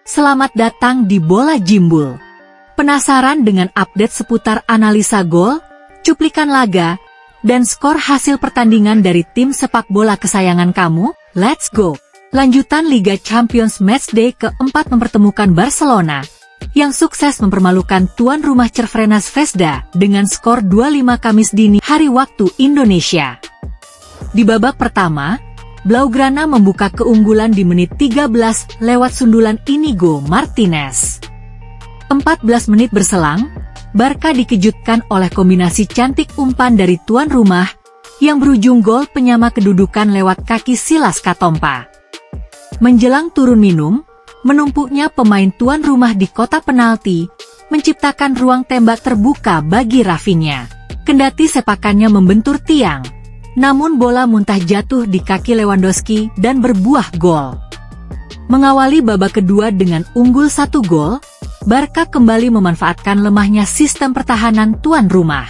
Selamat datang di Bola Jimbul. Penasaran dengan update seputar analisa gol, cuplikan laga, dan skor hasil pertandingan dari tim sepak bola kesayangan kamu? Let's go! Lanjutan Liga Champions Matchday keempat mempertemukan Barcelona, yang sukses mempermalukan tuan rumah Crvena Zvezda dengan skor 2-5 Kamis dini hari waktu Indonesia. Di babak pertama, Blaugrana membuka keunggulan di menit 13 lewat sundulan Inigo Martinez. 14 menit berselang, Barca dikejutkan oleh kombinasi cantik umpan dari tuan rumah, yang berujung gol penyama kedudukan lewat kaki Silas Katompa. Menjelang turun minum, menumpuknya pemain tuan rumah di kotak penalti, menciptakan ruang tembak terbuka bagi Rafinha. Kendati sepakannya membentur tiang, namun bola muntah jatuh di kaki Lewandowski dan berbuah gol. Mengawali babak kedua dengan unggul 1 gol, Barca kembali memanfaatkan lemahnya sistem pertahanan tuan rumah.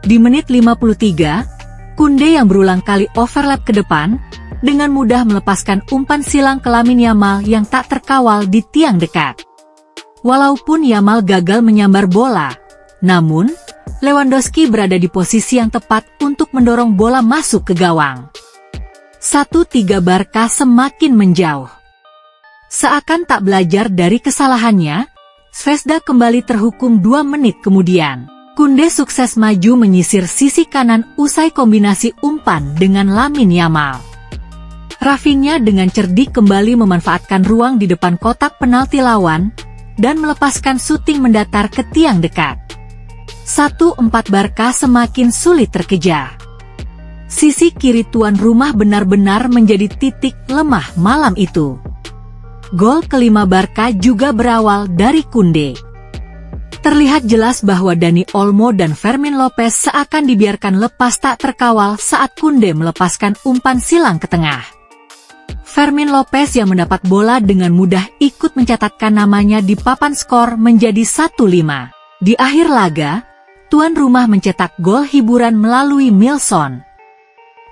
Di menit 53, Koundé yang berulang kali overlap ke depan, dengan mudah melepaskan umpan silang ke Lamine Yamal yang tak terkawal di tiang dekat. Walaupun Yamal gagal menyambar bola, namun Lewandowski berada di posisi yang tepat untuk mendorong bola masuk ke gawang. 1-3 Barca semakin menjauh. Seakan tak belajar dari kesalahannya, Zvezda kembali terhukum 2 menit kemudian. Koundé sukses maju menyisir sisi kanan usai kombinasi umpan dengan Lamine Yamal. Rafinha dengan cerdik kembali memanfaatkan ruang di depan kotak penalti lawan, dan melepaskan syuting mendatar ke tiang dekat. 1-4 Barca semakin sulit terkejar. Sisi kiri tuan rumah benar-benar menjadi titik lemah malam itu. Gol kelima Barca juga berawal dari Koundé. Terlihat jelas bahwa Dani Olmo dan Fermin Lopez seakan dibiarkan lepas tak terkawal saat Koundé melepaskan umpan silang ke tengah. Fermin Lopez yang mendapat bola dengan mudah ikut mencatatkan namanya di papan skor menjadi 1-5. Di akhir laga, tuan rumah mencetak gol hiburan melalui Milson.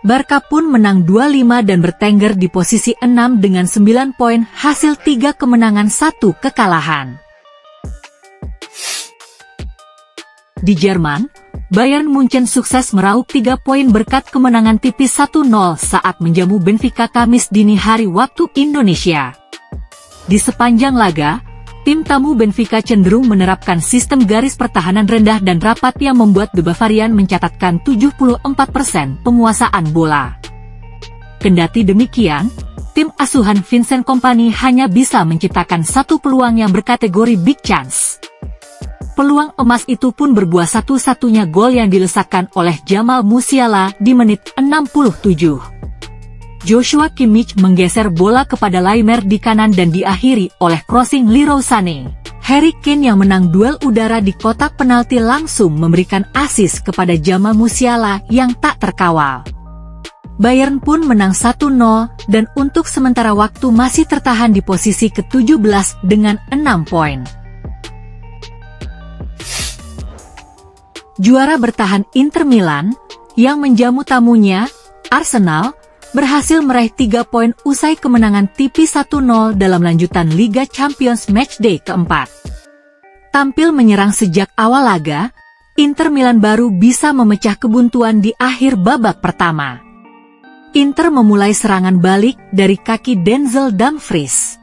Barca pun menang 2-5 dan bertengger di posisi 6 dengan 9 poin hasil 3 kemenangan 1 kekalahan. Di Jerman, Bayern Munchen sukses meraup 3 poin berkat kemenangan tipis 1-0 saat menjamu Benfica Kamis dini hari waktu Indonesia. Di sepanjang laga, tim tamu Benfica cenderung menerapkan sistem garis pertahanan rendah dan rapat yang membuat The Bavarian mencatatkan 74% penguasaan bola. Kendati demikian, tim asuhan Vincent Kompany hanya bisa menciptakan 1 peluang yang berkategori big chance. Peluang emas itu pun berbuah satu-satunya gol yang dilesakkan oleh Jamal Musiala di menit 67. Joshua Kimmich menggeser bola kepada Laimer di kanan dan diakhiri oleh crossing Leroy Sané. Harry Kane yang menang duel udara di kotak penalti langsung memberikan assist kepada Jamal Musiala yang tak terkawal. Bayern pun menang 1-0 dan untuk sementara waktu masih tertahan di posisi ke-17 dengan 6 poin. Juara bertahan Inter Milan, yang menjamu tamunya, Arsenal, berhasil meraih 3 poin usai kemenangan tipis 1-0 dalam lanjutan Liga Champions Matchday keempat. Tampil menyerang sejak awal laga, Inter Milan baru bisa memecah kebuntuan di akhir babak pertama. Inter memulai serangan balik dari kaki Denzel Dumfries.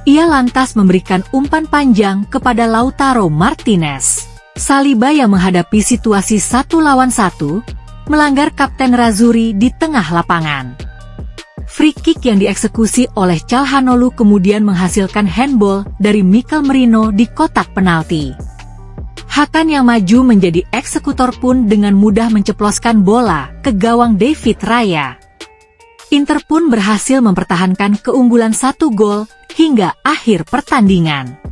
Ia lantas memberikan umpan panjang kepada Lautaro Martinez. Saliba yang menghadapi situasi 1 lawan 1, melanggar Kapten Razuri di tengah lapangan. Free kick yang dieksekusi oleh Calhanoglu kemudian menghasilkan handball dari Mikel Merino di kotak penalti. Hakan yang maju menjadi eksekutor pun dengan mudah menceploskan bola ke gawang David Raya. Inter pun berhasil mempertahankan keunggulan 1 gol hingga akhir pertandingan.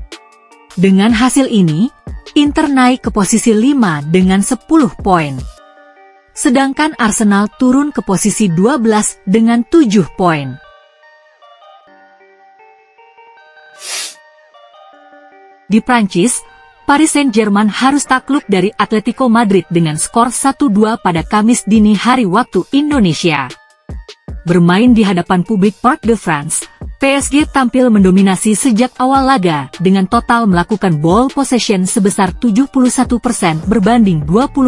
Dengan hasil ini, Inter naik ke posisi 5 dengan 10 poin. Sedangkan Arsenal turun ke posisi 12 dengan 7 poin. Di Prancis, Paris Saint-Germain harus takluk dari Atletico Madrid dengan skor 1-2 pada Kamis dini hari waktu Indonesia. Bermain di hadapan publik Parc de France, PSG tampil mendominasi sejak awal laga dengan total melakukan ball possession sebesar 71% berbanding 29%.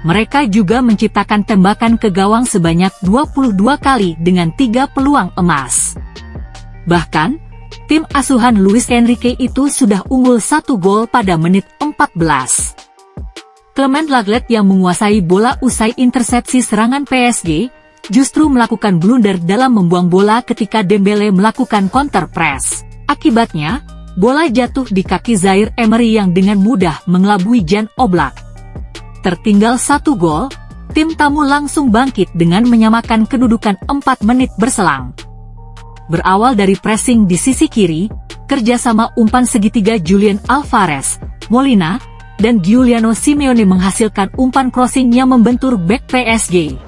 Mereka juga menciptakan tembakan ke gawang sebanyak 22 kali dengan 3 peluang emas. Bahkan, tim asuhan Luis Enrique itu sudah unggul 1 gol pada menit 14. Clement Lenglet yang menguasai bola usai intersepsi serangan PSG, justru melakukan blunder dalam membuang bola ketika Dembele melakukan counter press. Akibatnya, bola jatuh di kaki Zaire Emery yang dengan mudah mengelabui Jan Oblak. Tertinggal 1 gol, tim tamu langsung bangkit dengan menyamakan kedudukan 4 menit berselang. Berawal dari pressing di sisi kiri, kerjasama umpan segitiga Julian Alvarez, Molina, dan Giuliano Simeone menghasilkan umpan crossing yang membentur bek PSG.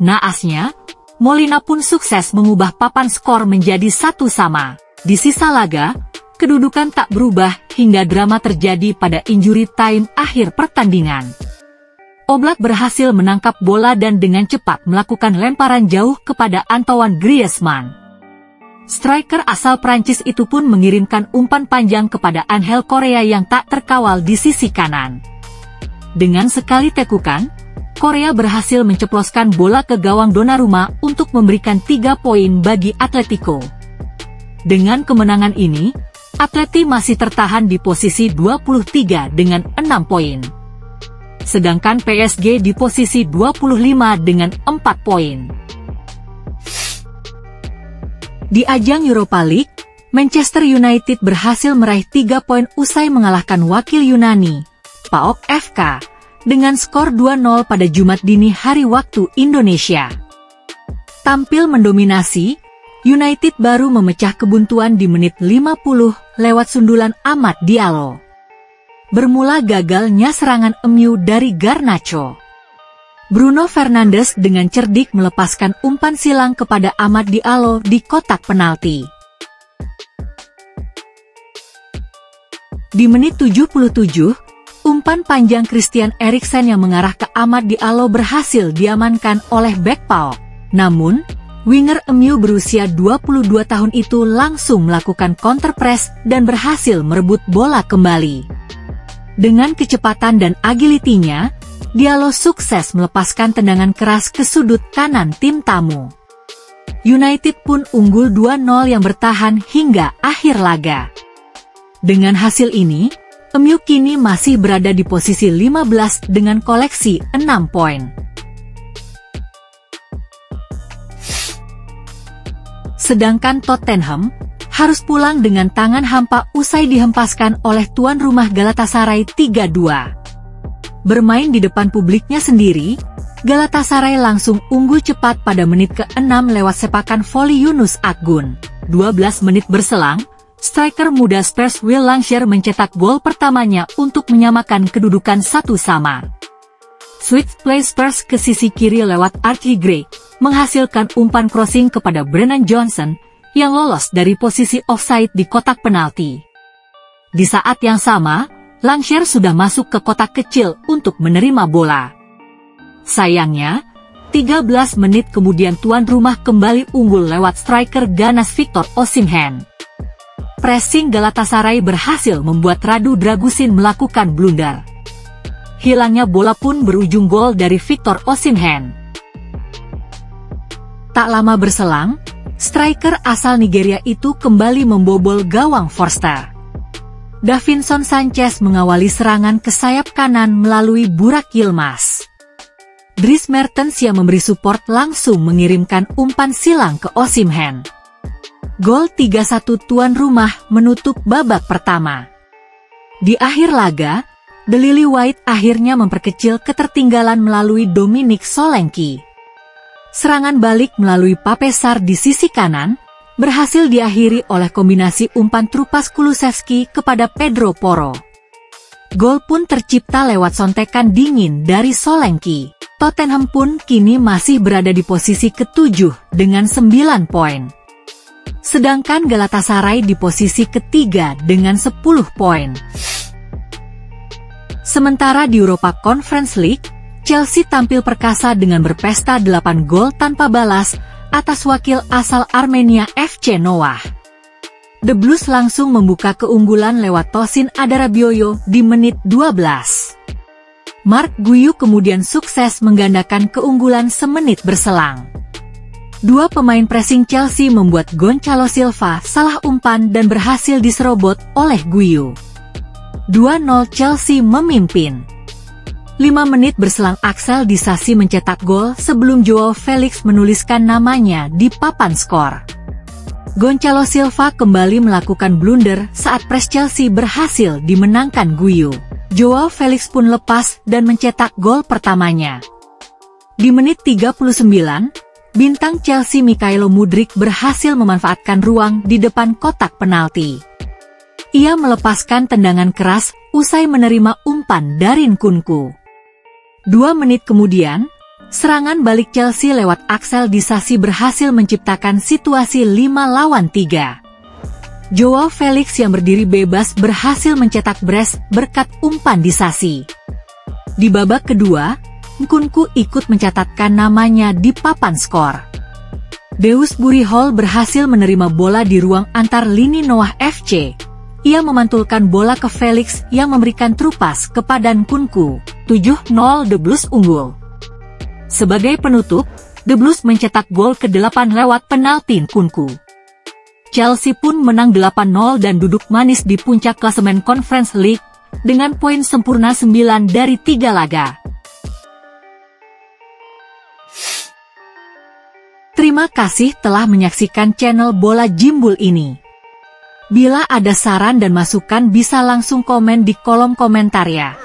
Naasnya, Molina pun sukses mengubah papan skor menjadi 1-1. Di sisa laga, kedudukan tak berubah hingga drama terjadi pada injury time akhir pertandingan. Oblak berhasil menangkap bola dan dengan cepat melakukan lemparan jauh kepada Antoine Griezmann. Striker asal Prancis itu pun mengirimkan umpan panjang kepada Angel Correa yang tak terkawal di sisi kanan. Dengan sekali tekukan, Korea berhasil menceploskan bola ke gawang Donnarumma untuk memberikan 3 poin bagi Atletico. Dengan kemenangan ini, Atleti masih tertahan di posisi 23 dengan 6 poin. Sedangkan PSG di posisi 25 dengan 4 poin. Di ajang Europa League, Manchester United berhasil meraih 3 poin usai mengalahkan wakil Yunani, PAOK FK, dengan skor 2-0 pada Jumat dini hari waktu Indonesia. Tampil mendominasi, United baru memecah kebuntuan di menit 50 lewat sundulan Amad Diallo. Bermula gagalnya serangan MU dari Garnacho. Bruno Fernandes dengan cerdik melepaskan umpan silang kepada Amad Diallo di kotak penalti. Di menit 77, umpan panjang Christian Eriksen yang mengarah ke Amad Diallo berhasil diamankan oleh bek PAOK. Namun, winger MU berusia 22 tahun itu langsung melakukan counter press dan berhasil merebut bola kembali. Dengan kecepatan dan agility-nya, Diallo sukses melepaskan tendangan keras ke sudut kanan tim tamu. United pun unggul 2-0 yang bertahan hingga akhir laga. Dengan hasil ini, MU kini masih berada di posisi 15 dengan koleksi 6 poin. Sedangkan Tottenham harus pulang dengan tangan hampa usai dihempaskan oleh tuan rumah Galatasaray 3-2. Bermain di depan publiknya sendiri, Galatasaray langsung unggul cepat pada menit ke-6 lewat sepakan voli Yunus Akgun. 12 menit berselang, striker muda Spurs Will Langsher mencetak gol pertamanya untuk menyamakan kedudukan 1-1. Switch play Spurs ke sisi kiri lewat Archie Gray, menghasilkan umpan crossing kepada Brennan Johnson, yang lolos dari posisi offside di kotak penalti. Di saat yang sama, Langsher sudah masuk ke kotak kecil untuk menerima bola. Sayangnya, 13 menit kemudian tuan rumah kembali unggul lewat striker ganas Victor Osimhen. Pressing Galatasaray berhasil membuat Radu Dragusin melakukan blunder. Hilangnya bola pun berujung gol dari Victor Osimhen. Tak lama berselang, striker asal Nigeria itu kembali membobol gawang Forster. Davinson Sanchez mengawali serangan ke sayap kanan melalui Burak Yilmaz. Dries Mertens yang memberi support langsung mengirimkan umpan silang ke Osimhen. Gol 3-1 tuan rumah menutup babak pertama. Di akhir laga, The Lily White akhirnya memperkecil ketertinggalan melalui Dominik Solanke. Serangan balik melalui Pape Sarr di sisi kanan, berhasil diakhiri oleh kombinasi umpan Trupas Kulusevski kepada Pedro Porro. Gol pun tercipta lewat sontekan dingin dari Solanke. Tottenham pun kini masih berada di posisi ke-7 dengan 9 poin. Sedangkan Galatasaray di posisi ketiga dengan 10 poin. Sementara di Europa Conference League, Chelsea tampil perkasa dengan berpesta 8 gol tanpa balas atas wakil asal Armenia FC Noah. The Blues langsung membuka keunggulan lewat Tosin Adarabioyo di menit 12. Mark Guiu kemudian sukses menggandakan keunggulan semenit berselang. Dua pemain pressing Chelsea membuat Gonçalo Silva salah umpan dan berhasil diserobot oleh Guiu. 2-0 Chelsea memimpin. 5 menit berselang Axel Disasi mencetak gol sebelum Joao Felix menuliskan namanya di papan skor. Gonçalo Silva kembali melakukan blunder saat pres Chelsea berhasil dimenangkan Guiu. Joao Felix pun lepas dan mencetak gol pertamanya. Di menit 39, bintang Chelsea Mykhailo Mudryk berhasil memanfaatkan ruang di depan kotak penalti. Ia melepaskan tendangan keras usai menerima umpan dari Nkunku. 2 menit kemudian, serangan balik Chelsea lewat Axel Disasi berhasil menciptakan situasi 5-3. Joao Felix yang berdiri bebas berhasil mencetak brace berkat umpan Disasi. Di babak kedua, Nkunku ikut mencatatkan namanya di papan skor. Dewsbury Hall berhasil menerima bola di ruang antar lini Noah FC. Ia memantulkan bola ke Felix yang memberikan trupas kepada Nkunku. 7-0 The Blues unggul. Sebagai penutup, The Blues mencetak gol ke-8 lewat penalti Nkunku. Chelsea pun menang 8-0 dan duduk manis di puncak klasemen Conference League dengan poin sempurna 9 dari 3 laga. Terima kasih telah menyaksikan channel Bola Jimbul ini. Bila ada saran dan masukan bisa langsung komen di kolom komentar ya.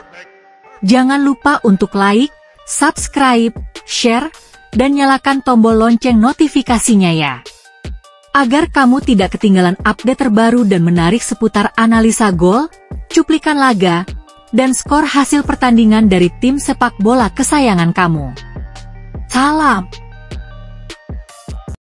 Jangan lupa untuk like, subscribe, share, dan nyalakan tombol lonceng notifikasinya ya. Agar kamu tidak ketinggalan update terbaru dan menarik seputar analisa gol, cuplikan laga, dan skor hasil pertandingan dari tim sepak bola kesayangan kamu. Salam!